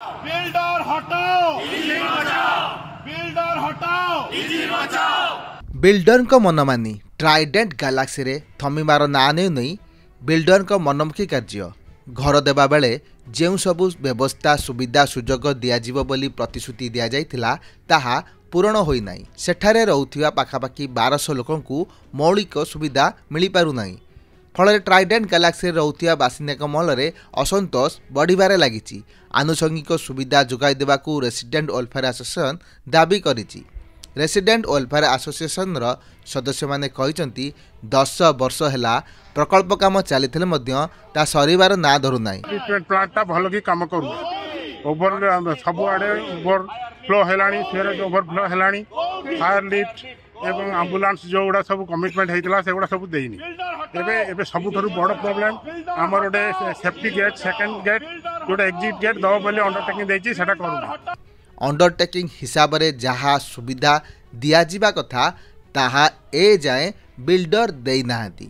Builder हटाओ, builder हटाओ। Builder को मनमानी ट्राइडेंट गैलेक्सी रे थमिमार ना नहीं बिल्डर को मनमुखी कार्य घर देवा बेले जो सबु व्यवस्था सुविधा सुजोग दिज्व बोली प्रतिश्रुति दि जाइथिला ताहा पूरण होई नाही। सेठारे रहुथिबा पाखापाखि 1200 लोकंकु मौलिक सुविधा मिली पारु नाही। फल ट्राइडेंट गैलेक्सी रहुथिबा बासिंदा महल असंतोष बढ़िबारे लागिछि। आनुषंगिक सुविधा जोगाई देबाकू रेसिडेंट वेलफेयर एसोसिएशन दाबी करिछि। रेसिडेंट वेलफेयर एसोसिएशन रो सदस्य माने कहिसंती 10 वर्ष हैला प्रकल्प काम चलीथिले मध्य ता सरीबार ना धरु नाही। ट्रीटमेंट प्लांट ता भलो की काम करू ओवर सब आडे ओवर फ्लो हेलानी फेर ओवरफ्लो हेलानी फायर लिफ्ट एवं एम्बुलेंस जो गुड़ा सब कमिटमेंट होता से गुड़ा सब देनी एबे सबुठू बड़ प्रोब्लेम आमर गोटे सेफ्टी गेट सेकेंड गेट जो एग्जिट गेट दब बोली अंडरटेकिंग देछि सेटा करू। अंडरटेकिंग हिसाब रे जहा सुविधा दियाजिबा कथा ताहा ए जाए बिल्डर देई नाहंती।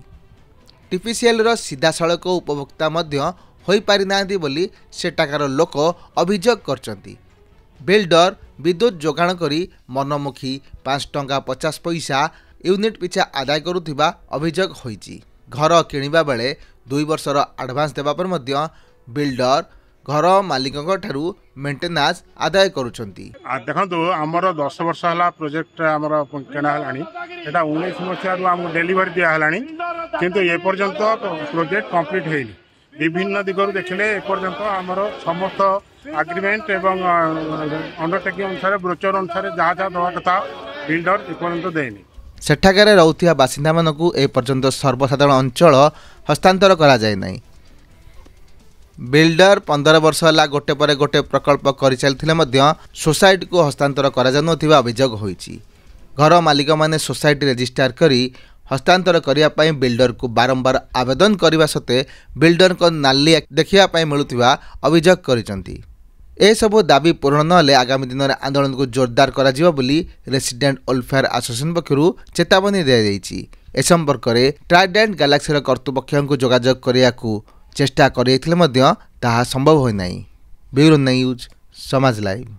टीपीसीएल रो सीधा सड़क उपभोक्ता मध्य होई पारि नाहंती बोली सेटाकार लोक अभियोग करचंती। बिल्डर विद्युत जोगाण करी मनमुखी 5 टंका 50 पैसा यूनिट पिछा आदाय करुथिबा अभियोग होईची। घर किणिबा बेले 2 वर्षर एडवांस देबा पर मध्य बिल्डर घर मालिकଙ୍କ ठारू मेंटेनेंस आदाय करूछंती। देखंतु हमर 10 वर्ष हला प्रोजेक्ट हमर केना हलानी एटा 19 मसिया रु हम डिलीवरी दिया हलानी किंतु ए पर्यंत प्रोजेक्ट कंप्लीट हेनी। विभिन्न दिगरु देखले ए पर्यंत हमर समस्त एग्रीमेंट एवं अंडरटेकिंग अनुसार ब्रोचर अनुसार जहाँ जहाँ दवा कथा बिल्डर ए पर्यंत देनी। सेठागारे रहुथिया बासिंदा मानकु ए पर्यंत सर्वसाधारण अंचल हस्तांतर करा जाय नाही। बिल्डर 15 वर्ष हला गोटे पर गोटे प्रकल्प करि चलथिले मध्य सोसाइटी को हस्तांतर करा जाय नथिबा अभियोग होईची। घर मालिक माने सोसाइटी रजिस्टर करी हस्तांतर करिया पई बिल्डर को बारंबार आवेदन करिबा सते बिल्डर को नाली देखिया पई मिलुथिबा अभियोग करिसंती। ए सबो दाबी पूर्ण नले आगामी दिन में आंदोलन को जोरदार करा जिवो बोली रेसिडेंट वेलफेयर एसोसिएशन पक्षरु चेतावनी दिया जायछि। ए संपर्क में ट्राइडेंट गैलेक्सी कर्तृपक्ष को जोगाजोग करियाकू चेष्टा करिथिले मध्य ताहा संभव होय नाही। ब्यूरो न्यूज समाज लाइव।